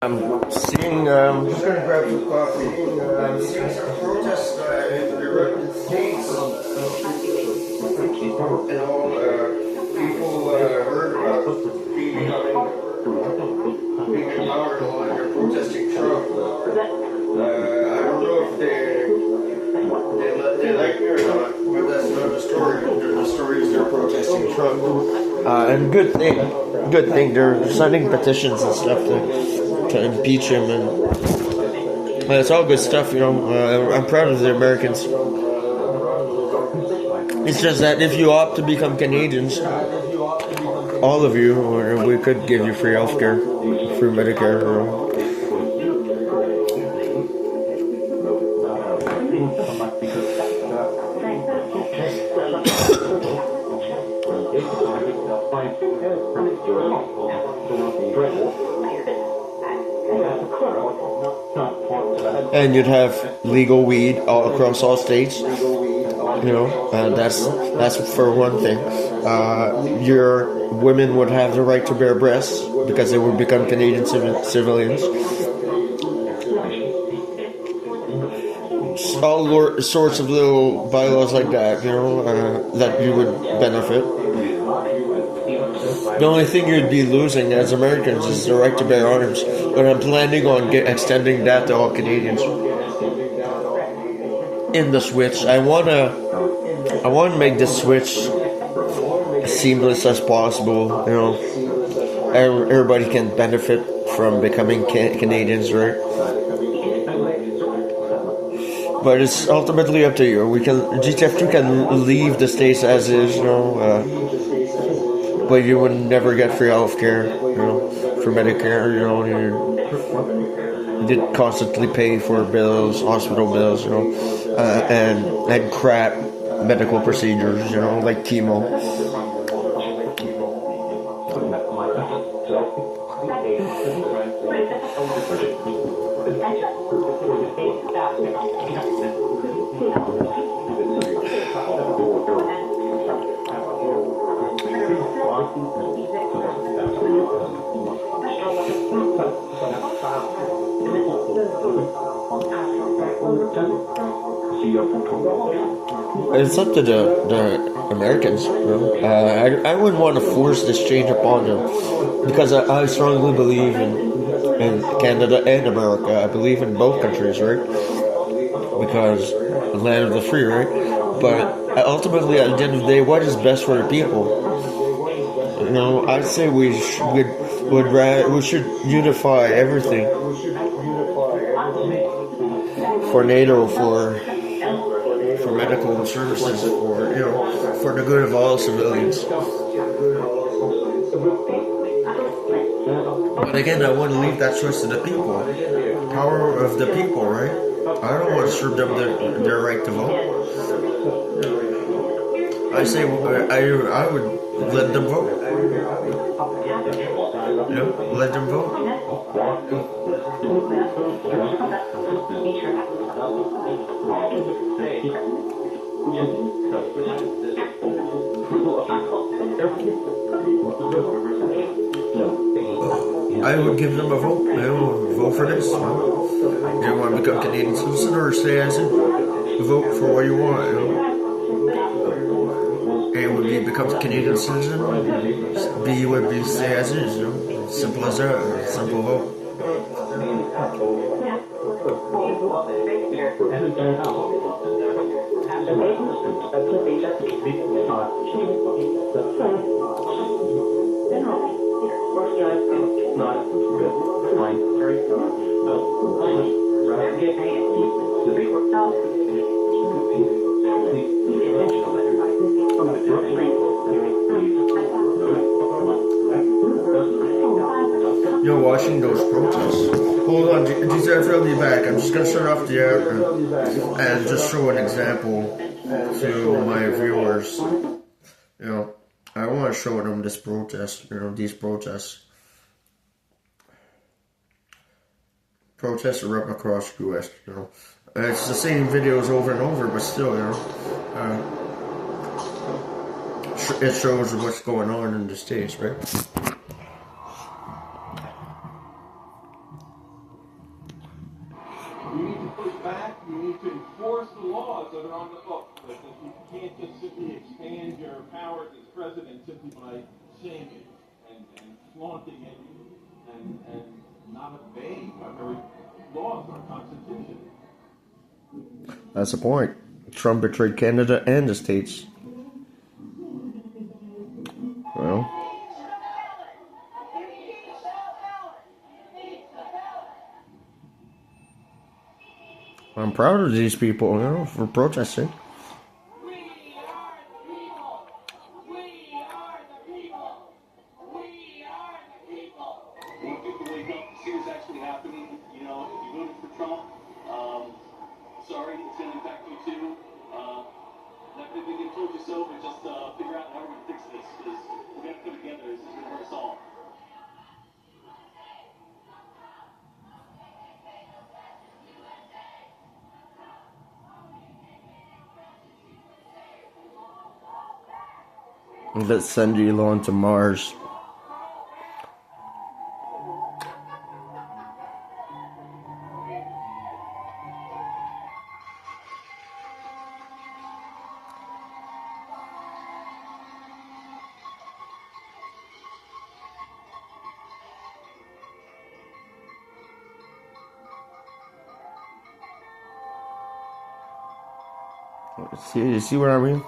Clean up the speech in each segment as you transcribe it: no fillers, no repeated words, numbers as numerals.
I'm seeing, just gonna grab some coffee. I'm seeing some protests in the United States. People heard about being empowered while they're protesting Trump. I don't know if they like me or not, but that's not the story. The story is they're protesting Trump. And good thing. They're signing petitions and stuff to impeach him, and it's all good stuff, I'm proud of the Americans. It's just that if you opt to become Canadians, all of you, or we could give you free healthcare, free Medicare. And you'd have legal weed all across all states, that's for one thing. Your women would have the right to bear breasts because they would become Canadian civilians. All sorts of little bylaws like that, that you would benefit. The only thing you'd be losing as Americans is the right to bear arms, but I'm planning on extending that to all Canadians. In the switch, I want to make the switch as seamless as possible. Everybody can benefit from becoming Canadians, right? But it's ultimately up to you. GTF2 can leave the states as is, but you would never get free healthcare, for Medicare, you did constantly pay for bills, hospital bills, and crap medical procedures, like chemo. It's up to the Americans. I wouldn't want to force this change upon them, because I strongly believe in Canada and America. I believe in both countries, right? Because the land of the free, right? But ultimately, at the end of the day, what is best for the people? I'd say we should unify everything for NATO, for medical services, for the good of all civilians. But again, I want to leave that choice to the people. Power of the people, right? I don't want to strip them their right to vote. I say I would let them vote. Let them vote. I would give them a vote. Vote for this. Do you want to become Canadian citizen or stay as in? Vote for what you want. A would be become a Canadian citizen. B would be stay as is. Simple as that. Simple vote. You're watching those protests. Hold on, DTF, I'll be back. I'm just going to start off the air and just show an example to my viewers. I want to show them this protest, these protests. Protests erupt across the U.S., It's the same videos over and over, but still, it shows what's going on in the States, right? push back, you need to enforce the laws that are on the books. You can't just simply expand your powers as president simply by saying it and flaunting it and not obeying our very laws, our Constitution. That's the point. Trump betrayed Canada and the States. Well, I'm proud of these people, for protesting. Sorry, it's going to impact you too. Not going to be told you so, but just figure out how we're going to fix this, because we're going to come together. This is going to hurt us all. Let's send Elon to Mars. You see what I mean?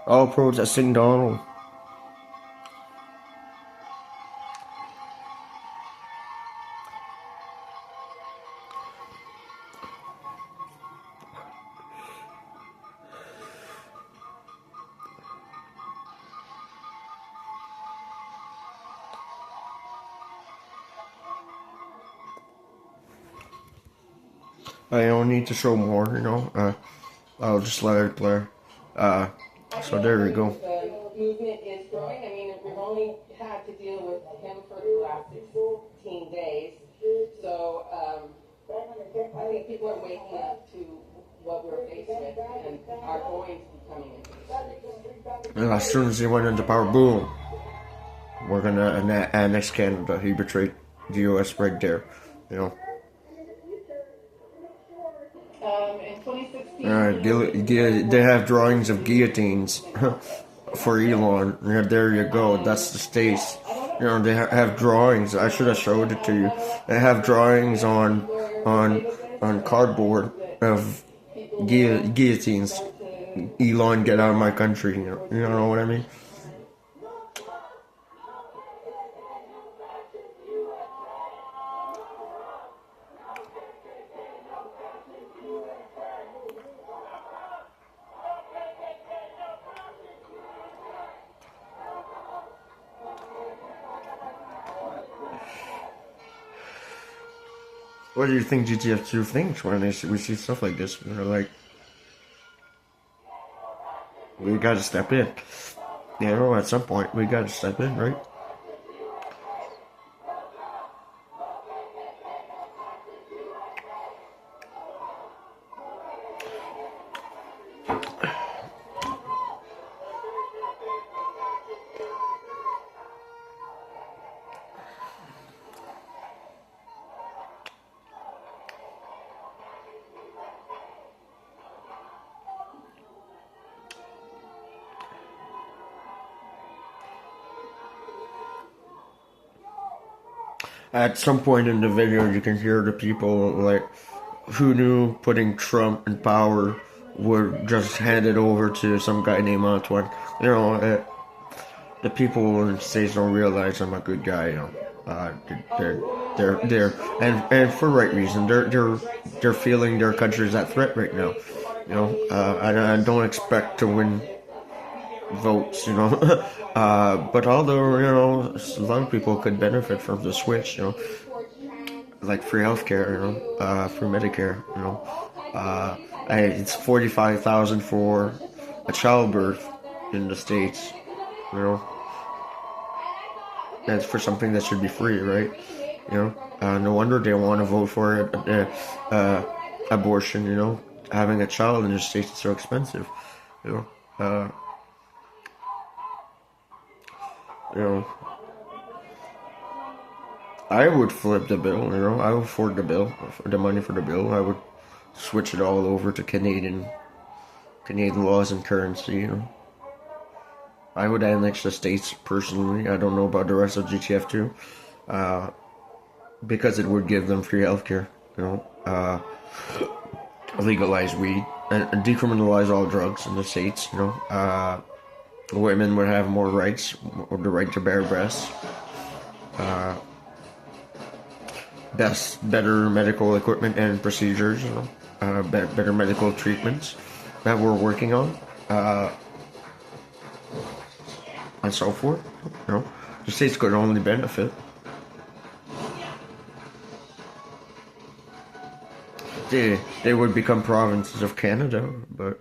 All protesting Donald. I don't need to show more, I'll just let it play. So there we go. The movement is growing. I mean, we've only had to deal with him for the last 16 days. So I think people are waking up to what we're faced with and are going to be coming into the streets. And as soon as he went into power, boom, we're gonna annex Canada. He betrayed the U.S. right there, In 2016, they have drawings of guillotines for Elon. Yeah, there you go. That's the States. They have drawings. I should have showed it to you. They have drawings on cardboard of guillotines. Elon, get out of my country. You know what I mean? What do you think GTF2 thinks when we see stuff like this? They're like, we gotta step in. At some point, we gotta step in, right? At some point in the video, you can hear the people like, who knew putting Trump in power would just hand it over to some guy named Antoine. The people in the States don't realize I'm a good guy. They're and for right reason. They're feeling their country's at threat right now. I don't expect to win votes, but although, a lot of people could benefit from the switch, like free healthcare, free Medicare, it's $45,000 for a childbirth in the States, that's for something that should be free, right? No wonder they want to vote for it, abortion, having a child in the States is so expensive, I would flip the bill, I would afford the bill, the money for the bill. switch it all over to Canadian laws and currency, you know. I would annex the states personally. I don't know about the rest of GTF2, because it would give them free healthcare, you know. Legalize weed and decriminalize all drugs in the states, you know. Women would have more rights, or the right to bear breasts. Better medical equipment and procedures, you know. Better medical treatments that we're working on, and so forth. You know, the states could only benefit. They would become provinces of Canada, but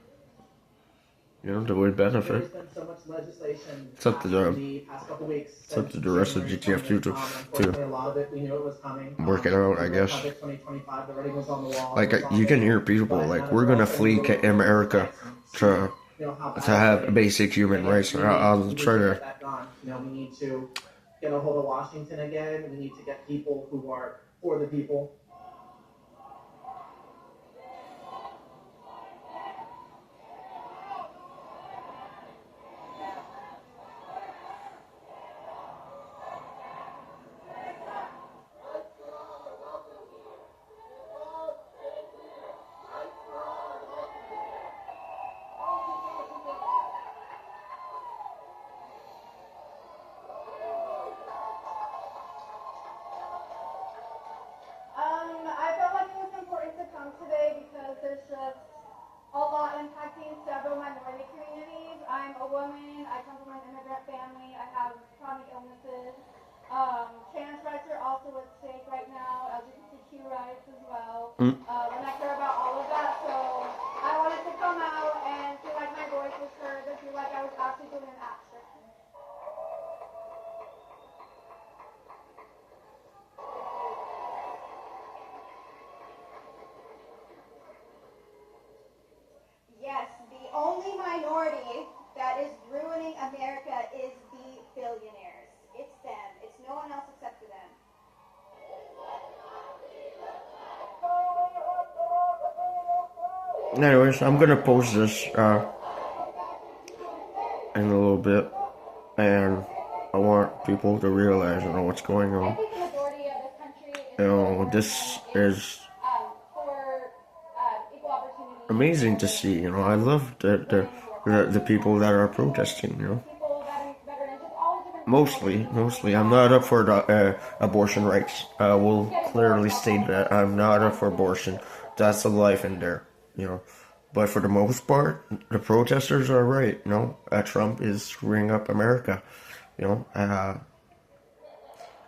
you know, they would benefit. There's been so much legislation It's up to passed them. in the past couple weeks. It's up to the rest of GTF2 Unfortunately, a lot of it we knew it was coming. work it out, I guess. Project 2025, the writing was on the wall. Like, you can hear people like, we're gonna flee America to have basic human rights. I'll try to. You know, we need to get a hold of Washington again. We need to get people who are for the people. I felt like it was important to come today because there's just a lot impacting several minority communities. I'm a woman, I come from an immigrant family, I have chronic illnesses. Trans rights are also at stake right now, LGBTQ rights as well. And I care about all of that, so I wanted to come out and feel like my voice was heard and feel like I was actually doing an action. Yes, the only minority that is ruining America is the billionaires. It's them. It's no one else except for them. Anyways, I'm gonna post this in a little bit, and I want people to realize, you know, what's going I on. think the majority of this country is You know, this is for equal opportunity. amazing to see. You know, I love the people that are protesting. You know, People, veterans, just all different. mostly, I'm not up for the, abortion rights. I will clearly state that I'm not up for abortion. That's a life in there. You know, but for the most part, the protesters are right. You know, Trump is screwing up America. You know,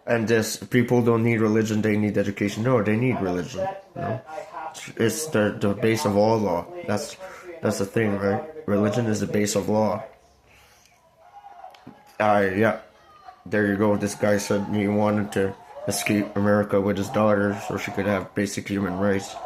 and this people don't need religion; they need education. No, they need religion. You know, it's the base of all law. That's the thing, right? Religion is the base of law. Yeah, there you go. This guy said he wanted to escape America with his daughter so she could have basic human rights.